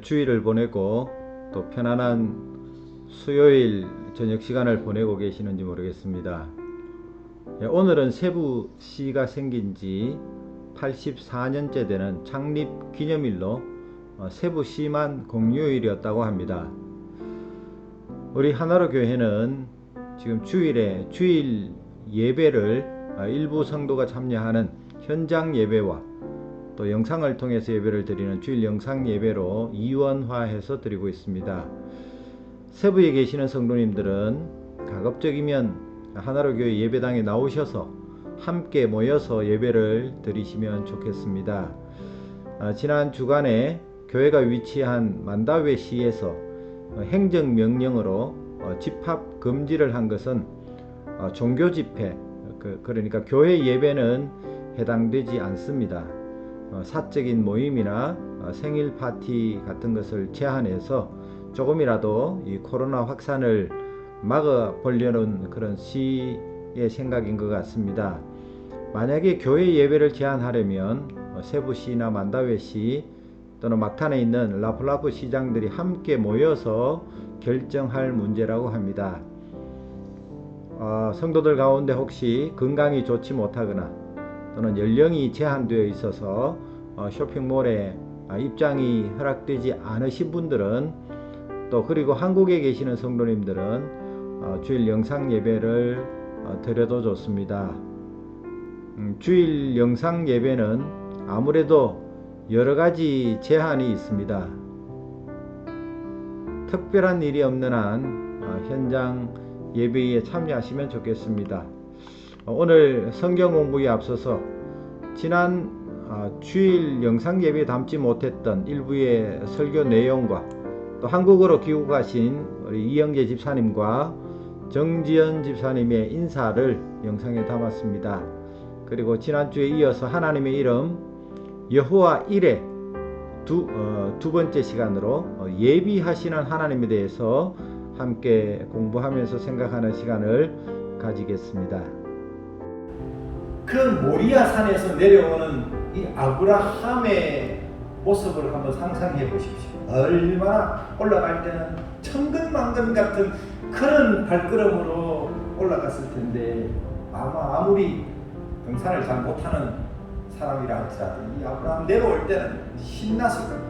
주일을 보내고 또 편안한 수요일 저녁 시간을 보내고 계시는지 모르겠습니다. 오늘은 세부시가 생긴 지 84년째 되는 창립 기념일로 세부시만 공휴일이었다고 합니다. 우리 하나로 교회는 지금 주일에 주일 예배를 일부 성도가 참여하는 현장 예배와 또 영상을 통해서 예배를 드리는 주일 영상 예배로 이원화해서 드리고 있습니다. 세부에 계시는 성도님들은 가급적이면 하나로 교회 예배당에 나오셔서 함께 모여서 예배를 드리시면 좋겠습니다. 지난 주간에 교회가 위치한 만다회시에서 행정명령으로 집합 금지를 한 것은 종교 집회, 그러니까 교회 예배는 해당되지 않습니다. 사적인 모임이나 생일 파티 같은 것을 제한해서 조금이라도 이 코로나 확산을 막아보려는 그런 시의 생각인 것 같습니다. 만약에 교회 예배를 제한하려면 세부시나 만다회시 또는 막탄에 있는 라플라프 시장들이 함께 모여서 결정할 문제라고 합니다. 성도들 가운데 혹시 건강이 좋지 못하거나 또는 연령이 제한되어 있어서 쇼핑몰에 입장이 허락되지 않으신 분들은 또 그리고 한국에 계시는 성도님들은 주일 영상 예배를 드려도 좋습니다. 주일 영상 예배는 아무래도 여러가지 제한이 있습니다. 특별한 일이 없는 한 현장 예배에 참여하시면 좋겠습니다. 오늘 성경 공부에 앞서서 지난 주일 영상 예배에 담지 못했던 일부의 설교 내용과 또 한국으로 귀국하신 우리 이영재 집사님과 정지연 집사님의 인사를 영상에 담았습니다. 그리고 지난주에 이어서 하나님의 이름 여호와 일의 두 번째 시간으로 예비하시는 하나님에 대해서 함께 공부하면서 생각하는 시간을 가지겠습니다. 그 모리아 산에서 내려오는 이 아브라함의 모습을 한번 상상해 보십시오. 얼마나 올라갈 때는 천근만근 같은 그런 발걸음으로 올라갔을 텐데 아무리 등산을 잘 못하는 사람이라 할지라도 이 아브라함 내려올 때는 신났을 거예요.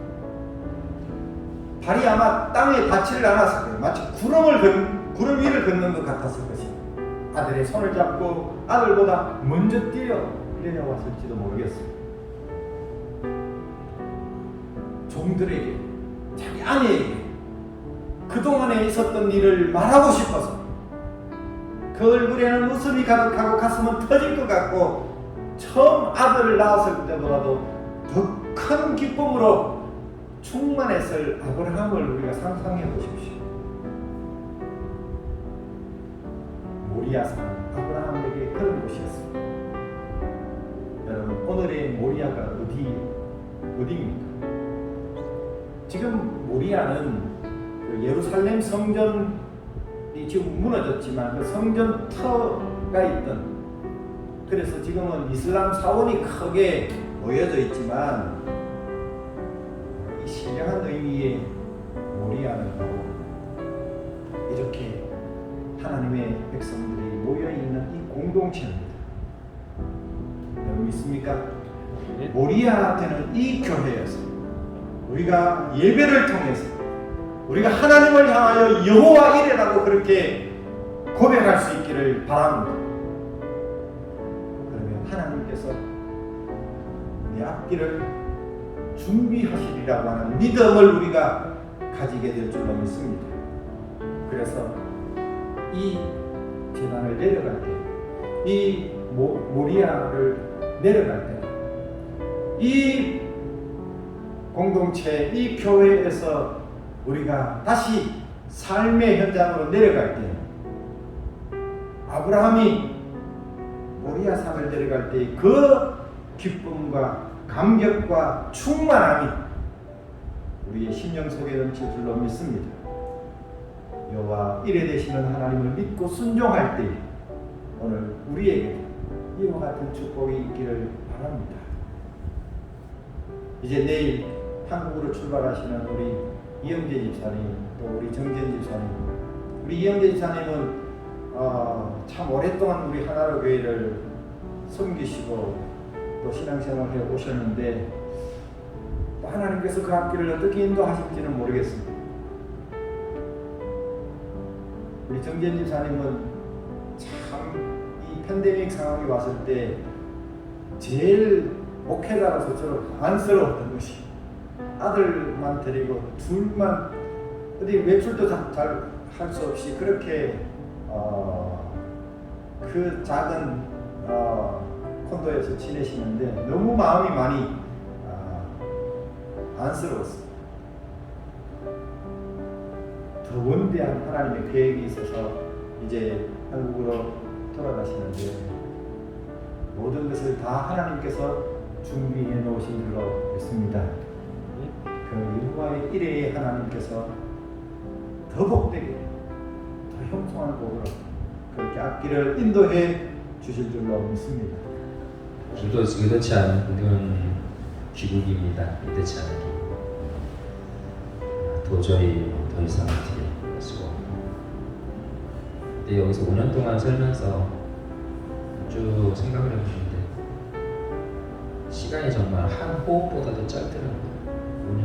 발이 아마 땅에 닿지를 않았을 거예요. 마치 구름 위를 걷는 것 같았을 것입니다. 아들의 손을 잡고 아들보다 먼저 뛰어내려왔을지도 모르겠어요. 종들에게, 자기 아내에게 그동안에 있었던 일을 말하고 싶어서 그 얼굴에는 웃음이 가득하고 가슴은 터질 것 같고 처음 아들을 낳았을 때보다도 더 큰 기쁨으로 충만했을 아브라함을 우리가 상상해 보십시오. 모리아산 아브라함에게 그런 곳이었습니다. 여러분, 오늘의 모리아가 어디입니까? 지금 모리아는 그 예루살렘 성전이 지금 무너졌지만 그 성전 터가 있던, 그래서 지금은 이슬람 사원이 크게 모여져 있지만 이 신령한 의미의 모리아는 이렇게 하나님의 백성들이 모여있는 이 공동체입니다. 여러분 믿습니까? 모리아 되는 이 교회에서 우리가 예배를 통해서 우리가 하나님을 향하여 여호와 이레라고 그렇게 고백할 수 있기를 바랍니다. 그러면 하나님께서 내 앞길을 준비하시리라고 하는 믿음을 우리가 가지게 될 줄로 믿습니다. 그래서 이 제단을 내려갈 때, 이 모리아를 내려갈 때, 이 공동체, 이 교회에서 우리가 다시 삶의 현장으로 내려갈 때, 아브라함이 모리아 산을 내려갈 때 그 기쁨과 감격과 충만함이 우리의 심령 속에 넘칠 줄로 믿습니다. 여호와 이레 되시는 하나님을 믿고 순종할 때 오늘 우리에게 이와 같은 축복이 있기를 바랍니다. 이제 내일 한국으로 출발하시는 우리 이영재 집사님, 또 우리 정재현 집사님. 우리 이영재 집사님은 참 오랫동안 우리 하나로 교회를 섬기시고 또 신앙생활해 오셨는데 또 하나님께서 그 앞길을 어떻게 인도하실지는 모르겠습니다. 우리 정재현 집사님은 참 이 팬데믹 상황이 왔을 때 제일 목회자로서 저는 안쓰러웠던 것이 아들만 데리고 둘만 어디 외출도 잘 할 수 없이 그렇게 그 작은 콘도에서 지내시는데 너무 마음이 많이 안쓰러웠어요. 더 원대한 하나님의 계획이 있어서 이제 한국으로 돌아가시는데 모든 것을 다 하나님께서 준비해 놓으신 줄로 믿습니다. 그 여호와의 이레의 하나님께서 더 복되게 더 형통한 복으로 그렇게 앞길을 인도해 주실 줄로 믿습니다. 의도치 않은 귀국입니다. 의도치 않은 귀국. 도저히 더 이상 어떻게 할 수가 없고. 근데 여기서 5년 동안 살면서 쭉 생각을 해보는데 시간이 정말 한 호흡보다도 짧더라고요. 5년,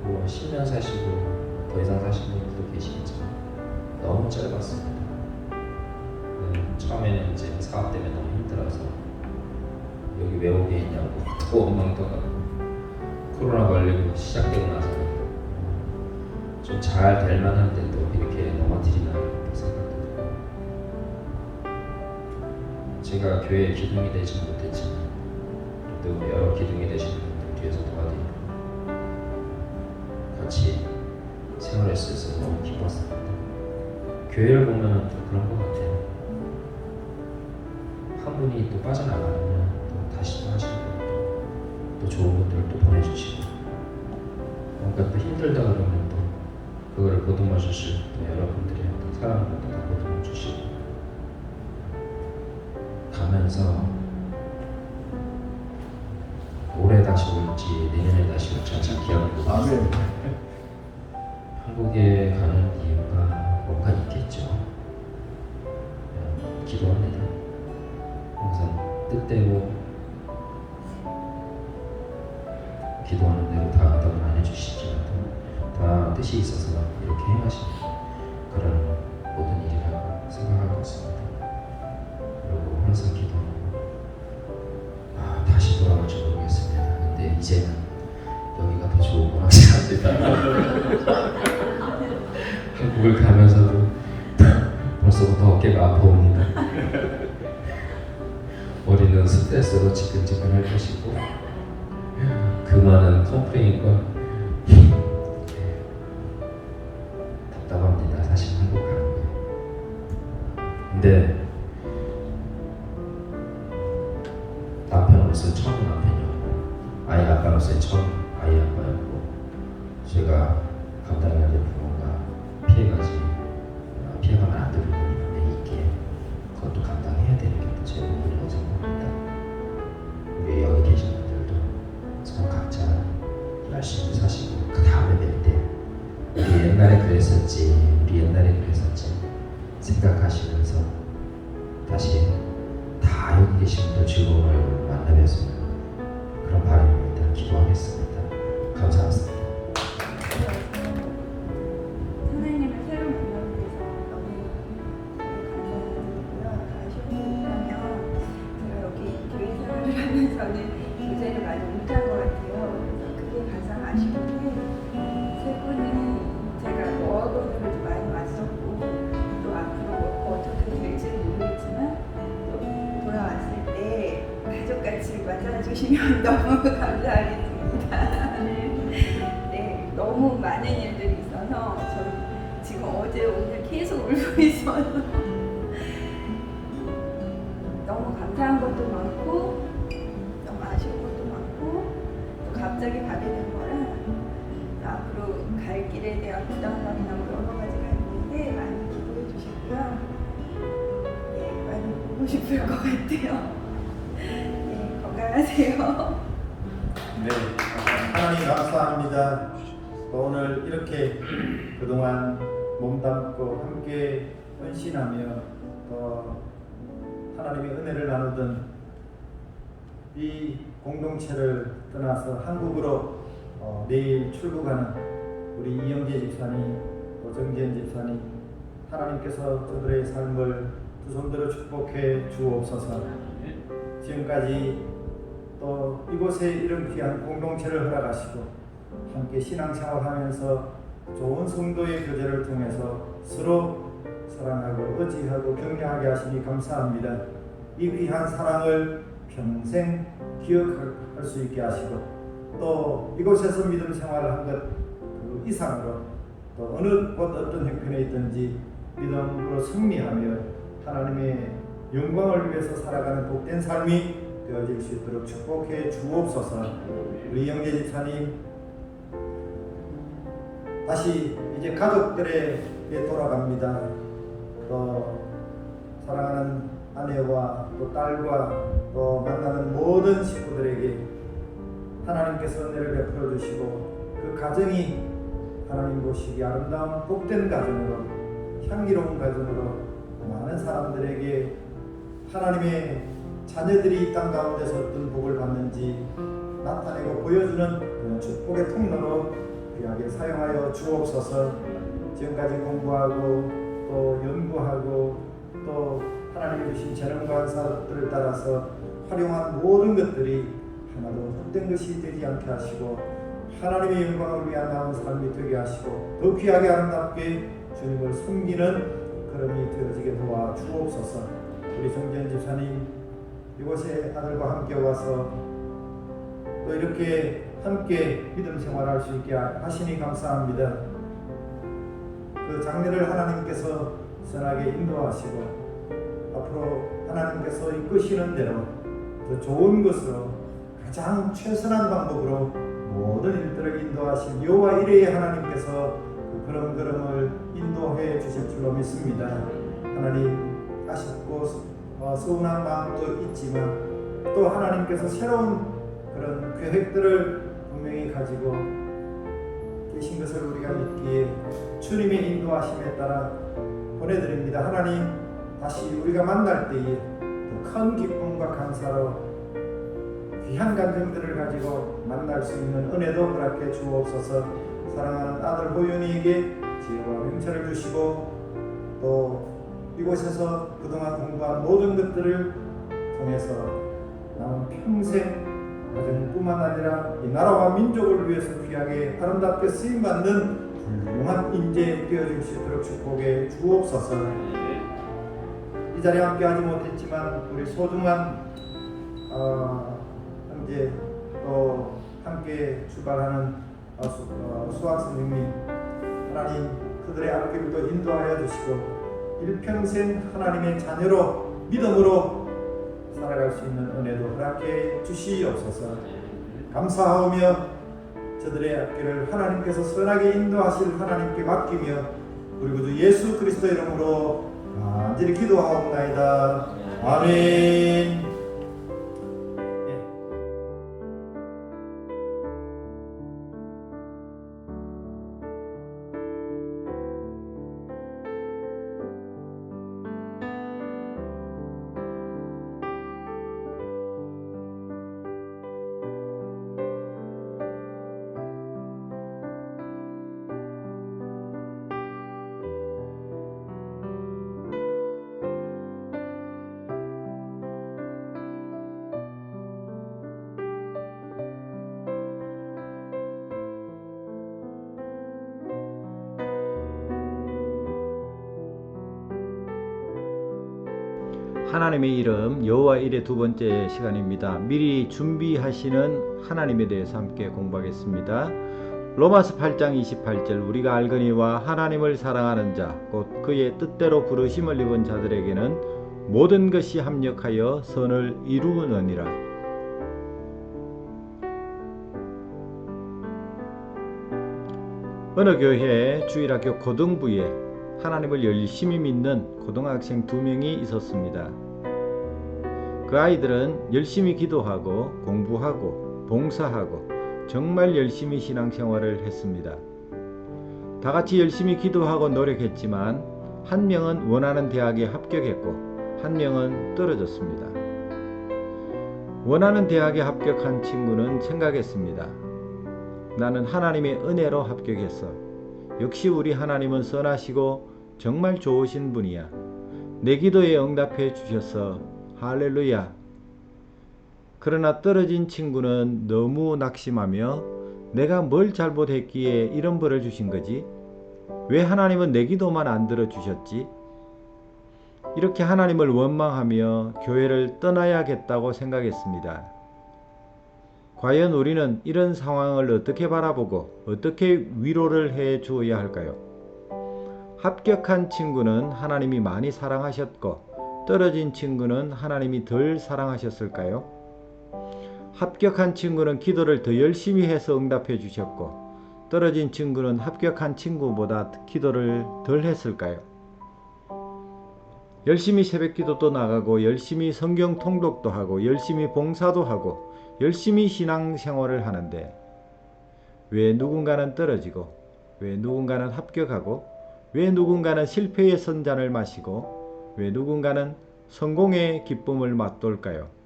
뭐 10년 사시고 더 이상 사시는 분들도 계시겠지만 너무 짧았습니다. 처음에는 이제 사업 때문에 너무 힘들어서 여기 왜 오게 했냐고 또 엉망도하고 코로나 걸리고 시작되고 나서 좀 잘 될 만한데 또 이렇게 넘어뜨리나 생각도 들고 제가 교회의 기둥이 되지 못했지만 또 여러 기둥이 되시는 분들 뒤에서 도와드리고 같이 생활할 수 있어서 너무 기뻤습니다. 교회를 보면 또 그런 것 같아요. 한 분이 또 빠져나가면 또 다시 또 하시는 분들 또 좋은 분들 또 보내주시고 뭔가 또 힘들다 그러면 또 그거를 보듬어 주실 또 여러분들의 또 사랑을 또 보듬어 주시고 가면서 올해 다시 올지 내년에 다시 올지 잘 기억하고 있습니다. 한국에 가는 이유가 뭔가 있겠죠. 기도합니다. 항상 뜻대로 기도하는 대로 다 응답을 안 해주시지만 다 뜻이 있어서 이렇게 행하시는 그런 모든 일이라고 생각하고 있습니다. 그리고 항상 기도하고 다시 돌아갈지 모르겠습니다. 근데 이제는 여기가 더 좋은 거라고 생각합니다. 한국을 가면서도 벌써부터 어깨가 아파옵니다. 머리는 스트레스로 지끈지끈할 것이고 그 많은 컴플레인과 답답합니다. 사실 한국 가는 거. 근데 남편으로서 처음 남편이었고 아이 아빠로서의 처음 아이 아빠였고 제가 감당해야 될 부모가 피해가면 안 될 부분이 분명히 있기에 그것도 감당해야 되는 게 제 부분이라고 생각합니다. 우리 여기 계신 분들도 서로 각자 열심히 사시고 그 다음에 뵐 때 우리 옛날에 그랬었지 생각하시면서 다시 다 여기 계신 분들 즐거운 얼굴 만나뵙으면 그런 바람입니다. 기도하겠습니다. 감사합니다. 선생님을 새로 만나게 돼서 너무 감사드리고요. 아쉬운 게 있다면 제가 여기 교회 생활을 하면서는 교제를 많이 못한 것 같아요. 그래서 그게 가장 아쉬운데 세 분은 제가 어학원으로도 많이 왔었고 또 앞으로 어떻게 될지 모르겠지만 또 돌아왔을 때 가족같이 맞아주시면 너무 감사하겠습니다. 네, 너무 많은 일들이 있어서 저는 지금 어제 오늘 계속 울고 있어서 너무 감사한 것도 많고 너무 아쉬운 것도 많고 또 갑자기 가게 된 거라 앞으로 갈 길에 대한 부담감이나 여러 가지가 있는데 많이 기도해 주시고요. 네, 많이 보고 싶을 것 같아요. 네, 건강하세요. 네, 감사합니다. 하나님 감사합니다. 또 오늘 이렇게 그동안 몸담고 함께 헌신하며 또 하나님의 은혜를 나누던 이 공동체를 떠나서 한국으로 내일 출국하는 우리 이영재 집사님 또 정지현 집사님, 하나님께서 저들의 삶을 두 손들어 축복해 주옵소서. 지금까지 또 이곳에 이런 귀한 공동체를 허락하시고 함께 신앙생활하면서 좋은 성도의 교제를 통해서 서로 사랑하고 의지하고 격려하게 하시니 감사합니다. 이 귀한 사랑을 평생 기억할 수 있게 하시고 또 이곳에서 믿음 생활을 한 것 그 이상으로 또 어느 곳 어떤 형편에 있든지 믿음으로 승리하며 하나님의 영광을 위해서 살아가는 복된 삶이 되어질 수 있도록 축복해 주옵소서. 우리 영재 집사님 다시 이제 가족들에게 돌아갑니다. 또 사랑하는 아내와 또 딸과 또 만나는 모든 식구들에게 하나님께서 은혜를 베풀어 주시고 그 가정이 하나님 보시기 아름다운 복된 가정으로 향기로운 가정으로 많은 사람들에게 하나님의 자녀들이 이 땅 가운데서 어떤 복을 받는지 나타내고 보여주는 그런 축복의 통로로 귀하게 사용하여 주옵소서. 지금까지 공부하고 또 연구하고 또 하나님이 주신 재능과 사업들을 따라서 활용한 모든 것들이 하나도 헛된 것이 되지 않게 하시고 하나님의 영광을 위한 나온 삶이 되게 하시고 더 귀하게 아름답게 주님을 섬기는 걸음이 되어지게 도와 주옵소서. 우리 정지현 집사님 이곳에 아들과 함께 와서 또 이렇게 함께 믿음 생활할 수 있게 하시니 감사합니다. 그 장래를 하나님께서 선하게 인도하시고 앞으로 하나님께서 이끄시는 대로 더 좋은 것으로 가장 최선한 방법으로 모든 일들을 인도하신 여호와 이레의 하나님께서 그 걸음걸음을 인도해 주실 줄로 믿습니다. 하나님 아쉽고 서운한 마음도 있지만 또 하나님께서 새로운 그런 계획들을 분명히 가지고 계신 것을 우리가 믿기에 주님의 인도하심에 따라 보내드립니다. 하나님 다시 우리가 만날 때에 더 큰 기쁨과 감사로 귀한 감정들을 가지고 만날 수 있는 은혜도 허락해 주옵소서. 사랑하는 아들 호윤이에게 지혜와 명철을 주시고 또 이곳에서 그동안 공부한 모든 것들을 통해서 남은 평생 가정뿐만 아니라 이 나라와 민족을 위해서 귀하게 아름답게 쓰임받는 훌륭한 인재 되어줄 수 있도록 축복해 주옵소서. 이 자리에 함께하지 못했지만 우리 소중한 형제 또 함께 출발하는 수학 선생님 하나님 그들의 앞길도 인도하여 주시고 일평생 하나님의 자녀로 믿음으로 살아갈 수 있는 은혜도 허락해 주시옵소서. 감사하며 저들의 앞길을 하나님께서 선하게 인도하실 하나님께 맡기며 우리 구주 예수 그리스도의 이름으로 간절히 기도하옵나이다. 아멘. 하나님의 이름 여호와 일의 두 번째 시간입니다. 미리 준비하시는 하나님에 대해서 함께 공부하겠습니다. 로마서 8장 28절 우리가 알거니와 하나님을 사랑하는 자 곧 그의 뜻대로 부르심을 입은 자들에게는 모든 것이 합력하여 선을 이루느니라. 어느 교회 주일학교 고등부에 하나님을 열심히 믿는 고등학생 2명이 있었습니다. 그 아이들은 열심히 기도하고 공부하고 봉사하고 정말 열심히 신앙생활을 했습니다. 다 같이 열심히 기도하고 노력했지만 한 명은 원하는 대학에 합격했고 한 명은 떨어졌습니다. 원하는 대학에 합격한 친구는 생각했습니다. 나는 하나님의 은혜로 합격했어. 역시 우리 하나님은 선하시고 정말 좋으신 분이야. 내 기도에 응답해 주셨어. 할렐루야. 그러나 떨어진 친구는 너무 낙심하며 내가 뭘 잘못했기에 이런 벌을 주신 거지? 왜 하나님은 내 기도만 안 들어주셨지? 이렇게 하나님을 원망하며 교회를 떠나야겠다고 생각했습니다. 과연 우리는 이런 상황을 어떻게 바라보고 어떻게 위로를 해 주어야 할까요? 합격한 친구는 하나님이 많이 사랑하셨고 떨어진 친구는 하나님이 덜 사랑하셨을까요? 합격한 친구는 기도를 더 열심히 해서 응답해 주셨고 떨어진 친구는 합격한 친구보다 기도를 덜 했을까요? 열심히 새벽기도도 나가고 열심히 성경 통독도 하고 열심히 봉사도 하고 열심히 신앙생활을 하는데 왜 누군가는 떨어지고 왜 누군가는 합격하고 왜 누군가는 실패의 선잔을 마시고 왜 누군가는 성공의 기쁨을 맛돌까요?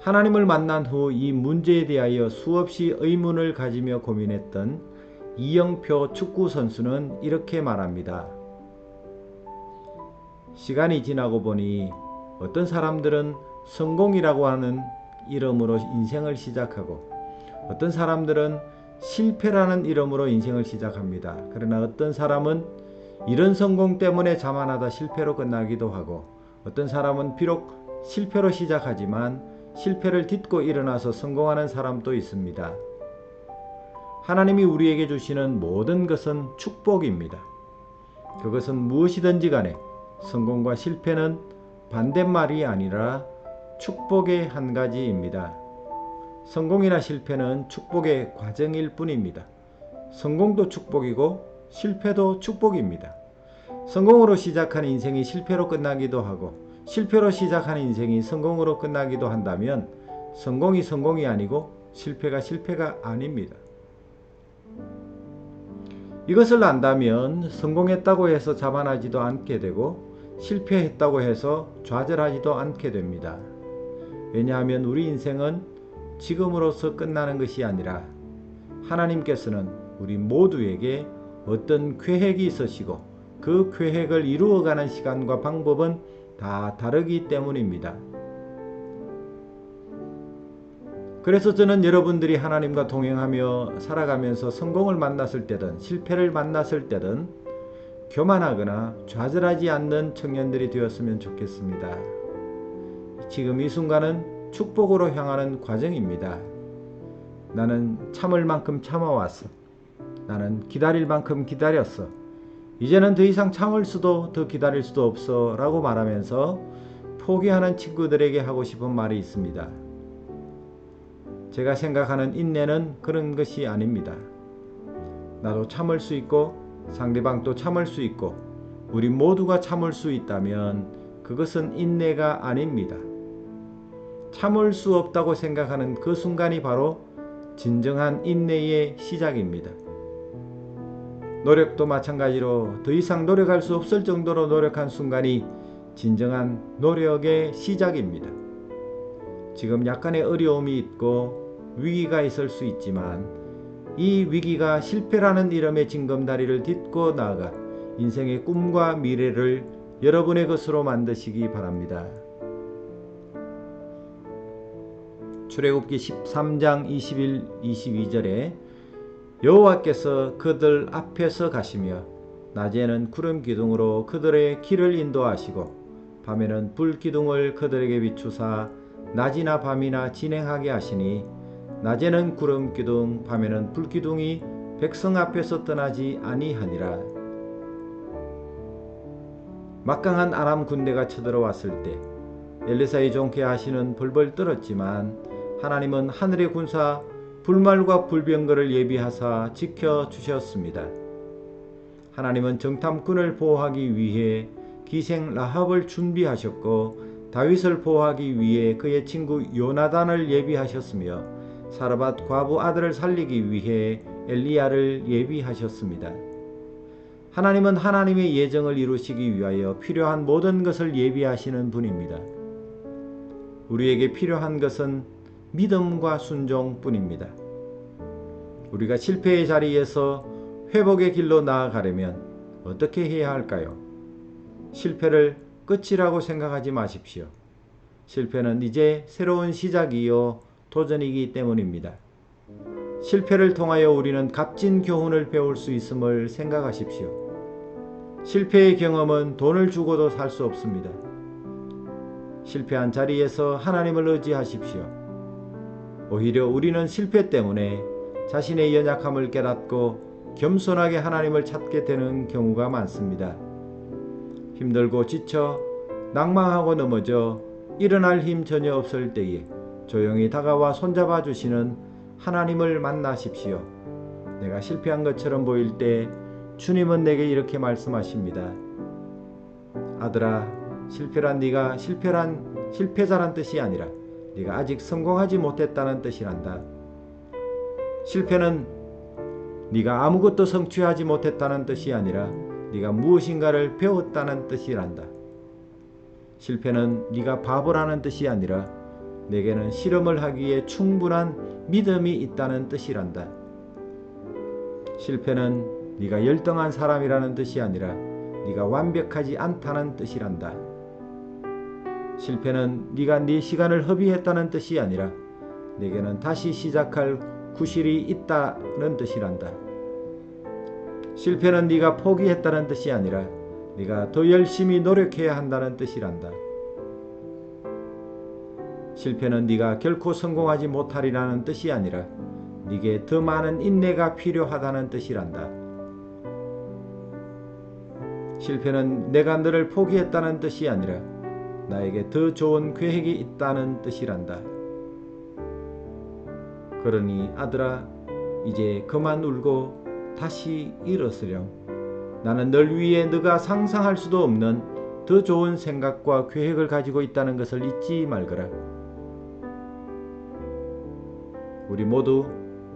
하나님을 만난 후 이 문제에 대하여 수없이 의문을 가지며 고민했던 이영표 축구 선수는 이렇게 말합니다. 시간이 지나고 보니 어떤 사람들은 성공이라고 하는 이름으로 인생을 시작하고 어떤 사람들은 실패라는 이름으로 인생을 시작합니다. 그러나 어떤 사람은 이런 성공 때문에 자만하다 실패로 끝나기도 하고 어떤 사람은 비록 실패로 시작하지만 실패를 딛고 일어나서 성공하는 사람도 있습니다. 하나님이 우리에게 주시는 모든 것은 축복입니다. 그것은 무엇이든지 간에 성공과 실패는 반대말이 아니라 축복의 한 가지입니다. 성공이나 실패는 축복의 과정일 뿐입니다. 성공도 축복이고 실패도 축복입니다. 성공으로 시작한 인생이 실패로 끝나기도 하고 실패로 시작한 인생이 성공으로 끝나기도 한다면 성공이 성공이 아니고 실패가 실패가 아닙니다. 이것을 안다면 성공했다고 해서 자만하지도 않게 되고 실패했다고 해서 좌절하지도 않게 됩니다. 왜냐하면 우리 인생은 지금으로서 끝나는 것이 아니라 하나님께서는 우리 모두에게 어떤 계획이 있으시고 그 계획을 이루어가는 시간과 방법은 다 다르기 때문입니다. 그래서 저는 여러분들이 하나님과 동행하며 살아가면서 성공을 만났을 때든 실패를 만났을 때든 교만하거나 좌절하지 않는 청년들이 되었으면 좋겠습니다. 지금 이 순간은 축복으로 향하는 과정입니다. 나는 참을 만큼 참아왔어. 나는 기다릴 만큼 기다렸어. 이제는 더 이상 참을 수도 더 기다릴 수도 없어 라고 말하면서 포기하는 친구들에게 하고 싶은 말이 있습니다. 제가 생각하는 인내는 그런 것이 아닙니다. 나도 참을 수 있고 상대방도 참을 수 있고 우리 모두가 참을 수 있다면 그것은 인내가 아닙니다. 참을 수 없다고 생각하는 그 순간이 바로 진정한 인내의 시작입니다. 노력도 마찬가지로 더 이상 노력할 수 없을 정도로 노력한 순간이 진정한 노력의 시작입니다. 지금 약간의 어려움이 있고 위기가 있을 수 있지만 이 위기가 실패라는 이름의 징검다리를 딛고 나아가 인생의 꿈과 미래를 여러분의 것으로 만드시기 바랍니다. 출애굽기 13장 21, 22절에 여호와께서 그들 앞에서 가시며 낮에는 구름 기둥으로 그들의 길을 인도하시고 밤에는 불 기둥을 그들에게 비추사 낮이나 밤이나 진행하게 하시니 낮에는 구름 기둥 밤에는 불 기둥이 백성 앞에서 떠나지 아니하니라. 막강한 아람 군대가 쳐들어왔을 때 엘리사의 종 게하시는 벌벌 떨었지만 하나님은 하늘의 군사 불말과 불병거를 예비하사 지켜주셨습니다. 하나님은 정탐꾼을 보호하기 위해 기생 라합을 준비하셨고 다윗을 보호하기 위해 그의 친구 요나단을 예비하셨으며 사르밧 과부 아들을 살리기 위해 엘리야를 예비하셨습니다. 하나님은 하나님의 예정을 이루시기 위하여 필요한 모든 것을 예비하시는 분입니다. 우리에게 필요한 것은 믿음과 순종뿐입니다. 우리가 실패의 자리에서 회복의 길로 나아가려면 어떻게 해야 할까요? 실패를 끝이라고 생각하지 마십시오. 실패는 이제 새로운 시작이요 도전이기 때문입니다. 실패를 통하여 우리는 값진 교훈을 배울 수 있음을 생각하십시오. 실패의 경험은 돈을 주고도 살 수 없습니다. 실패한 자리에서 하나님을 의지하십시오. 오히려 우리는 실패 때문에 자신의 연약함을 깨닫고 겸손하게 하나님을 찾게 되는 경우가 많습니다. 힘들고 지쳐 낭망하고 넘어져 일어날 힘 전혀 없을 때에 조용히 다가와 손잡아 주시는 하나님을 만나십시오. 내가 실패한 것처럼 보일 때 주님은 내게 이렇게 말씀하십니다. 아들아, 실패란 네가 실패자란 뜻이 아니라 네가 아직 성공하지 못했다는 뜻이란다. 실패는 네가 아무것도 성취하지 못했다는 뜻이 아니라 네가 무엇인가를 배웠다는 뜻이란다. 실패는 네가 바보라는 뜻이 아니라 내게는 실험을 하기에 충분한 믿음이 있다는 뜻이란다. 실패는 네가 열등한 사람이라는 뜻이 아니라 네가 완벽하지 않다는 뜻이란다. 실패는 네가 네 시간을 허비했다는 뜻이 아니라 내게는 다시 시작할 구실이 있다는 뜻이란다. 실패는 네가 포기했다는 뜻이 아니라 네가 더 열심히 노력해야 한다는 뜻이란다. 실패는 네가 결코 성공하지 못하리라는 뜻이 아니라 네게 더 많은 인내가 필요하다는 뜻이란다. 실패는 내가 너를 포기했다는 뜻이 아니라 나에게 더 좋은 계획이 있다는 뜻이란다. 그러니 아들아, 이제 그만 울고 다시 일어서렴. 나는 널 위해 네가 상상할 수도 없는 더 좋은 생각과 계획을 가지고 있다는 것을 잊지 말거라. 우리 모두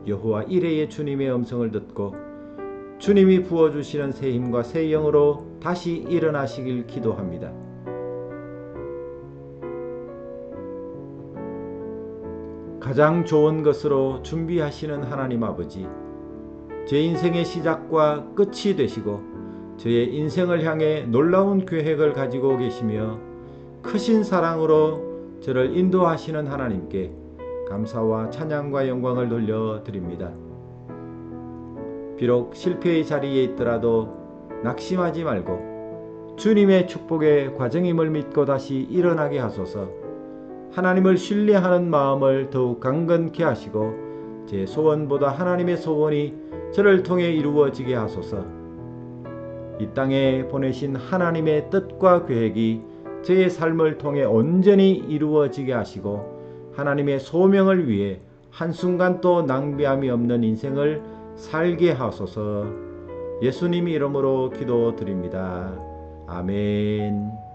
여호와 이레의 주님의 음성을 듣고 주님이 부어주시는 새 힘과 새 영으로 다시 일어나시길 기도합니다. 가장 좋은 것으로 준비하시는 하나님 아버지, 제 인생의 시작과 끝이 되시고 저의 인생을 향해 놀라운 계획을 가지고 계시며 크신 사랑으로 저를 인도하시는 하나님께 감사와 찬양과 영광을 돌려드립니다. 비록 실패의 자리에 있더라도 낙심하지 말고 주님의 축복의 과정임을 믿고 다시 일어나게 하소서. 하나님을 신뢰하는 마음을 더욱 강건케 하시고 제 소원보다 하나님의 소원이 저를 통해 이루어지게 하소서. 이 땅에 보내신 하나님의 뜻과 계획이 제 삶을 통해 온전히 이루어지게 하시고 하나님의 소명을 위해 한순간도 낭비함이 없는 인생을 살게 하소서. 예수님 이름으로 기도드립니다. 아멘.